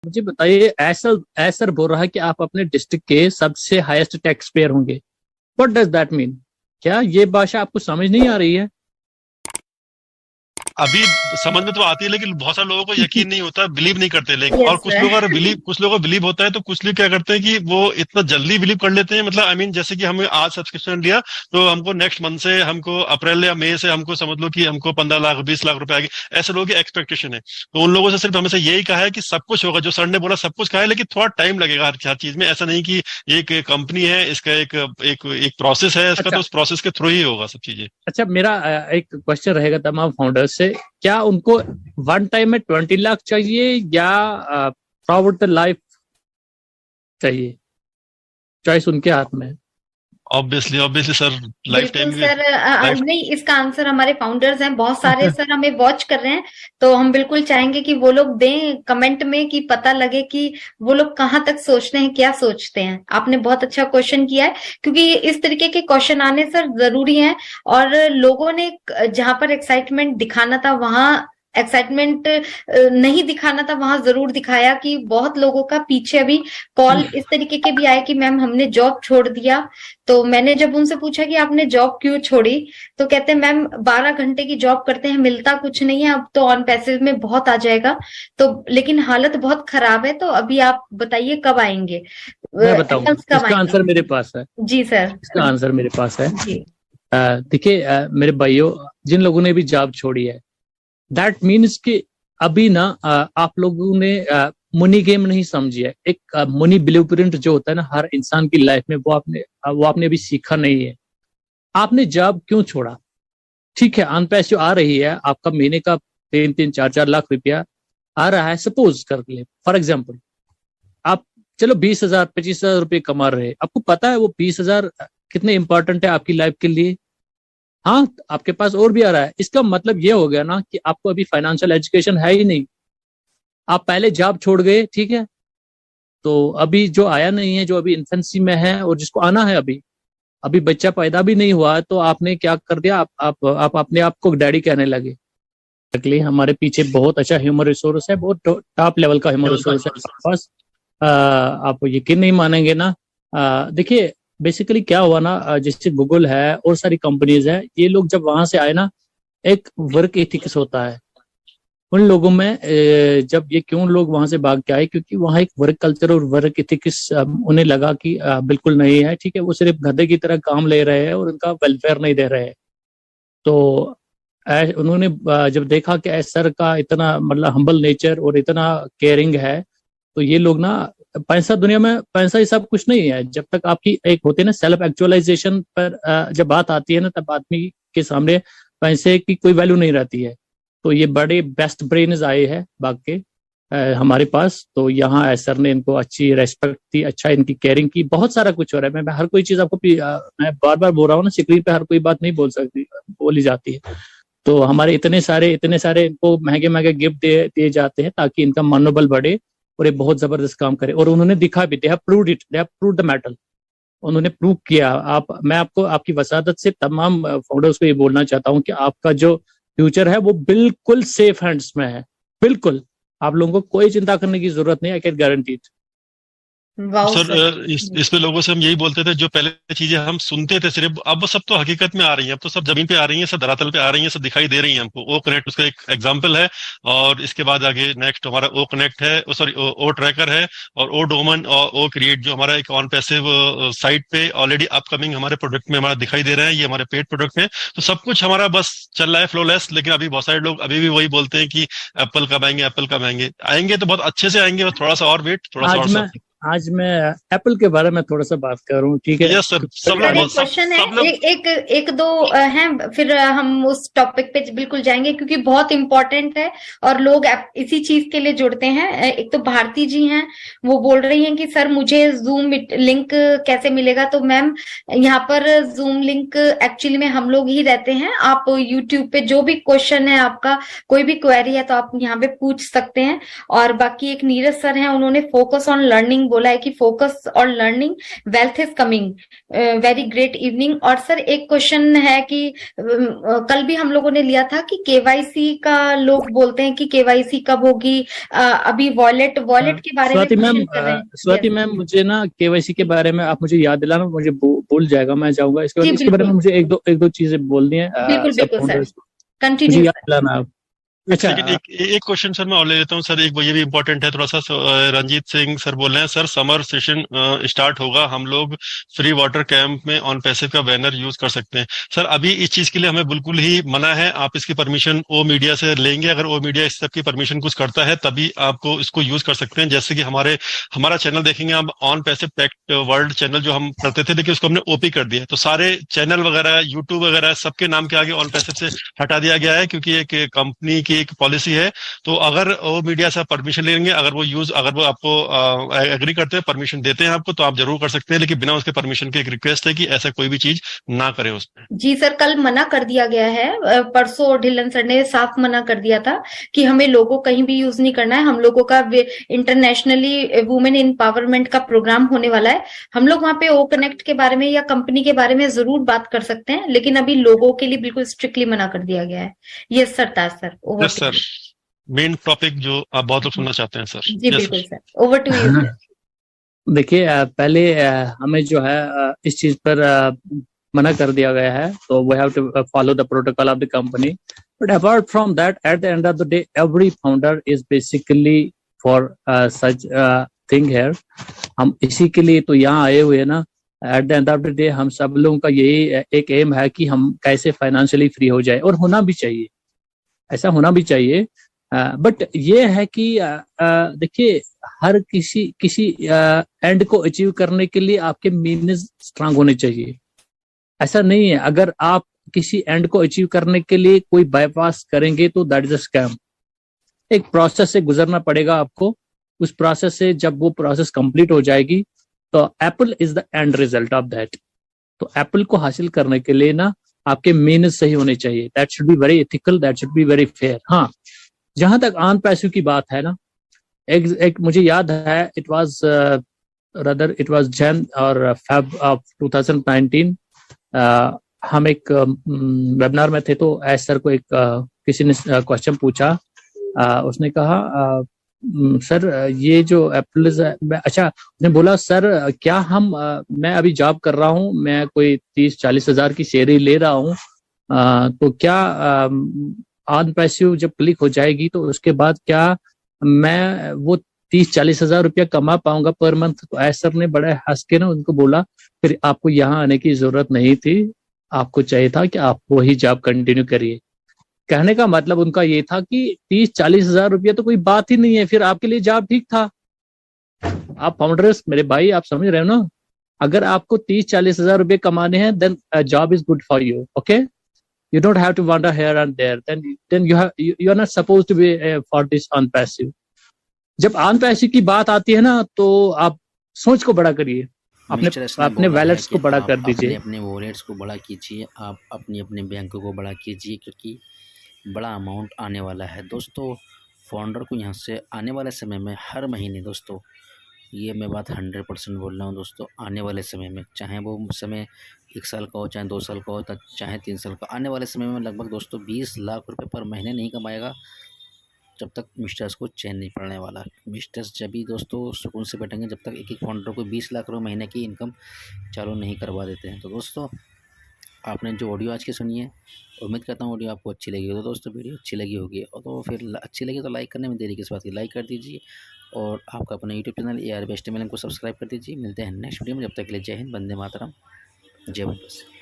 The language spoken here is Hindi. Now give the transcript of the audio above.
मुझे बताइए, ऐसा ऐसा बोल रहा है कि आप अपने डिस्ट्रिक्ट के सबसे हाईएस्ट टैक्स पेयर होंगे। What does that mean? क्या ये भाषा आपको समझ नहीं आ रही है? अभी समझ में तो आती है, लेकिन बहुत सारे लोगों को यकीन नहीं होता, बिलीव नहीं करते। लेकिन और यस सर। कुछ लोगों को बिलीव होता है, तो कुछ लोग क्या करते हैं कि वो इतना जल्दी बिलीव कर लेते हैं। मतलब आई मीन जैसे कि हमें आज सब्सक्रिप्शन लिया, तो हमको नेक्स्ट मंथ से, हमको अप्रैल या मई से, हमको समझ लो कि हमको 15 लाख 20 लाख रुपए आएंगे। ऐसे लोगों की एक्सपेक्टेशन है। तो उन लोगों से सिर्फ हमें से यही कहा है कि सब कुछ होगा, जो सर ने बोला सब कुछ कहा है, लेकिन थोड़ा टाइम लगेगा हर चीज में। ऐसा नहीं कि एक कंपनी है, इसका एक एक एक प्रोसेस है इसका, अच्छा तो उस प्रोसेस के थ्रू ही होगा सब चीजें। अच्छा, मेरा एक क्वेश्चन रहेगा तमाम फाउंडर्स से। क्या उनको वन टाइम में 20 लाख चाहिए या थ्रू द लाइफ चाहिए? चॉइस उनके हाथ में है। ऑब्वियसली सर, लाइफ बिल्कुल टाइम सर। लाइफ। नहीं, इसका आंसर हमारे फाउंडर्स हैं बहुत सारे सर, हमें वॉच कर रहे हैं। तो हम बिल्कुल चाहेंगे कि वो लोग दें कमेंट में, कि पता लगे कि वो लोग कहाँ तक सोचते हैं, क्या सोचते हैं। आपने बहुत अच्छा क्वेश्चन किया है, क्योंकि इस तरीके के क्वेश्चन आने सर जरूरी हैं। और लोगों ने जहां पर एक्साइटमेंट दिखाना था वहां एक्साइटमेंट नहीं दिखाना था, वहां जरूर दिखाया। कि बहुत लोगों का पीछे अभी कॉल इस तरीके के भी आए कि मैम हमने जॉब छोड़ दिया। तो मैंने जब उनसे पूछा कि आपने जॉब क्यों छोड़ी, तो कहते हैं मैम 12 घंटे की जॉब करते हैं, मिलता कुछ नहीं है, अब तो ऑन पैसिव में बहुत आ जाएगा। तो लेकिन हालत बहुत खराब है, तो अभी आप बताइए कब आएंगे, मैं बताऊं, एनिमल्स कब इसका आंसर आएंगे? मेरे पास है। जी सर। इसका आंसर मेरे पास है। जी देखिए मेरे भाइयों, जिन लोगों ने भी जॉब छोड़ी है, दैट मीन्स कि अभी ना आप लोगों ने मनी गेम नहीं समझी है। एक मनी ब्लूप्रिंट जो होता है ना हर इंसान की लाइफ में, वो आपने अभी सीखा नहीं है। आपने जॉब क्यों छोड़ा? ठीक है, अन पैसिव आ रही है, आपका महीने का 3-3, 4-4 लाख रुपया आ रहा है, सपोज कर ले फॉर एग्जाम्पल। आप चलो 20,000-25,000 रुपये कमा रहे हैं, आपको पता है वो 20,000 कितने इंपॉर्टेंट है आपकी लाइफ के लिए। हाँ, आपके पास और भी आ रहा है, इसका मतलब ये हो गया ना कि आपको अभी फाइनेंशियल एजुकेशन है ही नहीं। आप पहले जॉब छोड़ गए, ठीक है, तो अभी जो आया नहीं है, जो अभी इन्फेंसी में है और जिसको आना है, अभी अभी बच्चा पैदा भी नहीं हुआ है, तो आपने क्या कर दिया, आप अपने आप को डैडी कहने लगे। एक्चुअली हमारे पीछे बहुत अच्छा ह्यूमन रिसोर्स है, बहुत टॉप लेवल का ह्यूमन रिसोर्स है हमारे पास। आप यकीन नहीं मानेंगे ना। देखिए बेसिकली क्या हुआ ना, जैसे गूगल है और सारी कंपनीज है, ये लोग जब वहां से आए ना, एक वर्क एथिक्स होता है उन लोगों में। जब ये क्यों लोग वहां से भाग के आए, क्योंकि वहां एक वर्क कल्चर और वर्क एथिक्स उन्हें लगा कि बिल्कुल नहीं है, ठीक है, वो सिर्फ गधे की तरह काम ले रहे हैं और उनका वेलफेयर नहीं दे रहे हैं। तो उन्होंने जब देखा कि सर का इतना मतलब हम्बल नेचर और इतना केयरिंग है, तो ये लोग ना, पैसा दुनिया में, पैसा ही सब कुछ नहीं है। जब तक आपकी एक होती है ना सेल्फ एक्चुअलाइजेशन पर जब बात आती है ना, तब आदमी के सामने पैसे की कोई वैल्यू नहीं रहती है। तो ये बड़े बेस्ट ब्रेन्स आए हैं भाग के हमारे पास। तो यहाँ सर ने इनको अच्छी रेस्पेक्ट दी, अच्छा इनकी केयरिंग की, बहुत सारा कुछ हो रहा है। मैं हर कोई चीज आपको मैं बार बार बोल रहा हूँ ना, स्क्रीन पे हर कोई बात नहीं बोली जाती है। तो हमारे इतने सारे इनको महंगे महंगे गिफ्ट दिए जाते हैं ताकि इनका मनोबल बढ़े और ये बहुत जबरदस्त काम करे। और उन्होंने दिखा भी, they have proved the matter. उन्होंने प्रूव किया। मैं आपको आपकी वसादत से तमाम फाउंडर्स को ये बोलना चाहता हूँ कि आपका जो फ्यूचर है वो बिल्कुल सेफ हैंड्स में है। बिल्कुल, आप लोगों को कोई चिंता करने की जरूरत नहीं, I can guarantee. Wow sir sir. इसमें लोगों से हम यही बोलते थे, जो पहले चीजें हम सुनते थे सिर्फ, अब वो सब तो हकीकत में आ रही हैं। अब तो सब जमीन पे आ रही हैं, सब धरातल पे आ रही हैं, सब दिखाई दे रही हैं हमको। ओ कनेक्ट उसका एक एग्जांपल है। और इसके बाद आगे नेक्स्ट हमारा ओ कनेक्ट है, सॉरी ओ ट्रैकर है, और ओ डोमन और ओ क्रिएट, जो हमारा एक ऑन पैसिव साइट पे ऑलरेडी अपकमिंग हमारे प्रोडक्ट में हमारा दिखाई दे रहा है। ये हमारे पेड प्रोडक्ट में। तो सब कुछ हमारा बस चल रहा है फ्लोलेस। लेकिन अभी बहुत सारे लोग अभी भी वही बोलते हैं कि एप्पल कब आएंगे, एप्पल कब आएंगे। आएंगे तो बहुत अच्छे से आएंगे, बस थोड़ा सा और वेट, थोड़ा सा और सब। आज मैं एप्पल के बारे में थोड़ा सा बात कर रहा हूँ, ठीक है? यस सर, सब सर लोग एक क्वेश्चन है, सब लोग। एक दो हैं, फिर हम उस टॉपिक पे बिल्कुल जाएंगे, क्योंकि बहुत इंपॉर्टेंट है और लोग इसी चीज के लिए जुड़ते हैं। एक तो भारती जी हैं, वो बोल रही हैं कि सर मुझे जूम लिंक कैसे मिलेगा? तो मैम यहाँ पर जूम लिंक एक्चुअली में हम लोग ही रहते हैं। आप यूट्यूब पे जो भी क्वेश्चन है आपका, कोई भी क्वेरी है, तो आप यहाँ पे पूछ सकते हैं। और बाकी एक नीरज सर हैं, उन्होंने फोकस ऑन लर्निंग बोला है कि फोकस और learning, wealth is coming, very great evening. और सर एक क्वेश्चन है कि कल भी हम लोगों ने लिया था कि केवाईसी का लोग बोलते हैं कि केवाईसी कब होगी, अभी वॉलेट के बारे में स्वाति मैम, क्वेश्चन कर रहे हैं। स्वाति Yes. मैम, मुझे ना केवाईसी के बारे में आप मुझे याद दिलाना, मुझे भूल जाएगा, मैं जाऊंगा इसके बाद। जी इसके बारे में बिल्कुल मुझे एक दो चीजें बोलनी है बिल्कुल सब बिल्कुल सर, फाउंडर्स को, मुझे कंटिन्यू याद सर। दिलाना आप। अच्छा, लेकिन एक क्वेश्चन सर मैं और ले लेता हूँ सर, एक ये भी इम्पोर्टेंट है थोड़ा सा। रंजीत सिंह सर बोल रहे हैं, सर समर सेशन स्टार्ट होगा, हम लोग फ्री वाटर कैंप में ऑन पैसिव का बैनर यूज कर सकते हैं। सर अभी इस चीज के लिए हमें बिल्कुल ही मना है, आप इसकी परमिशन ओ मीडिया से लेंगे। अगर ओ मीडिया इस सब की परमिशन कुछ करता है तभी आपको इसको यूज कर सकते हैं। जैसे कि हमारा चैनल देखेंगे आप, on passive tech world channel जो हम करते थे, लेकिन उसको हमने ओपी कर दिया है, तो सारे चैनल वगैरह यूट्यूब वगैरह सबके नाम के आगे ऑन पैसिव से हटा दिया गया है, क्योंकि एक कंपनी की एक पॉलिसी है। तो अगर वो मीडिया से परमिशन लेंगे, अगर वो आपको एग्री करते हैं, परमिशन देते हैं आपको, तो आप जरूर कर सकते हैं, लेकिन बिना उसके परमिशन के एक रिक्वेस्ट है कि ऐसा कोई भी चीज ना करें उसमें। जी सर, कल मना कर दिया गया है, परसों ढिल्लन सर ने साफ मना कर दिया था कि हमें लोगो कहीं भी यूज नहीं करना है। हम लोगों का इंटरनेशनली वुमेन एम्पावरमेंट का प्रोग्राम होने वाला है, हम लोग वहां पे ओ कनेक्ट के बारे में या कंपनी के बारे में जरूर बात कर सकते हैं, लेकिन अभी लोगों के लिए बिल्कुल स्ट्रिक्टली मना कर दिया गया है। ये sir Taj sir, over yes to sir, main topic जो आप बहुत लोग सुनना चाहते हैं सर। जी यस बिल्कुल sir. Sir, over to you sir. देखिए, पहले हमें जो है इस चीज पर मना कर दिया गया है, तो we have to follow the protocol of the company. But apart from that, at the end of the day, every founder is basically for such thing here. हम इसी के लिए तो यहाँ आए हुए हैं ना। Eight the end of the day हम सब लोगों का यही एक एम है कि हम कैसे फाइनेंशियली फ्री हो जाए, और होना भी चाहिए, ऐसा होना भी चाहिए। बट ये है कि देखिए, हर किसी एंड को अचीव करने के लिए आपके मीन्स स्ट्रांग होने चाहिए। ऐसा नहीं है, अगर आप किसी एंड को अचीव करने के लिए कोई बाईपास करेंगे तो दैट इज अ स्कैम। एक प्रोसेस से गुजरना पड़ेगा आपको। उस प्रोसेस से जब वो प्रोसेस कंप्लीट हो जाएगी, तो Apple is the end result of that. तो एप्पल को हासिल करने के लिए ना आपके मीन्स सही होने चाहिए। That should be very ethical, that should be very fair. हाँ, जहां तक ऑन पैसिव की बात है ना, एक मुझे याद है, इट वाज जैन और फेब ऑफ 2019। हम एक वेबिनार में थे, तो एस सर को किसी ने क्वेश्चन पूछा। उसने कहा, सर ये जो एप्पल, अच्छा, उसने बोला, सर क्या मैं अभी जॉब कर रहा हूँ, मैं कोई 30-40 हजार की सैलरी ले रहा हूँ, तो क्या ऑन पैसिव जब क्लिक हो जाएगी तो उसके बाद क्या मैं वो 30-40 हजार रुपया कमा पाऊंगा पर मंथ? तो ऐसर ने बड़ा हंस के ना उनको बोला, फिर आपको यहाँ आने की जरूरत नहीं थी, आपको चाहिए था कि आप वही जॉब कंटिन्यू करिए। कहने का मतलब उनका ये था कि 30-40 हजार रुपया तो कोई बात ही नहीं है, फिर आपके लिए जॉब ठीक था। आप फाउंडर्स, मेरे भाई, आप समझ रहे हो ना? अगर आपको 30-40 हजार रुपये कमाने हैं, then job is good for you, okay? You don't have to wander here and there. Then you are not supposed to be for this on passive. जब ऑन पैसिव की बात आती है ना, तो आप सोच को बड़ा करिए, अपने वैलेट्स को बड़ा कर दीजिए, अपने वॉलेट्स को बड़ा कीजिए, आप अपने बैंकों को बड़ा कीजिए, क्योंकि बड़ा अमाउंट आने वाला है दोस्तों। फाउंडर को यहाँ से आने वाले समय में हर महीने दोस्तों, ये मैं बात 100% बोल रहा हूँ दोस्तों, आने वाले समय में, चाहे वो समय 1 साल का हो, चाहे 2 साल का हो, चाहे 3 साल का, आने वाले समय में लगभग दोस्तों 20 लाख रुपए पर महीने नहीं कमाएगा जब तक मिस्टर्स को चैन नहीं पड़ने वाला। मिस्टर्स जब भी दोस्तों सुकून से बैठेंगे जब तक एक फाउंडर को 20 लाख रुपये महीने की इनकम चालू नहीं करवा देते हैं। तो दोस्तों, आपने जो ऑडियो आज की सुनी है, उम्मीद करता हूँ ऑडियो आपको अच्छी लगी हो। तो दोस्तों, वीडियो अच्छी लगी होगी, और तो फिर अच्छी लगी तो लाइक करने में देरी किस बात की, लाइक कर दीजिए, और आपका अपना YouTube channel AR best MLM को सब्सक्राइब कर दीजिए। मिलते हैं नेक्स्ट वीडियो में, जब तक के लिए जय हिंद, वंदे मातरम, जय भारत।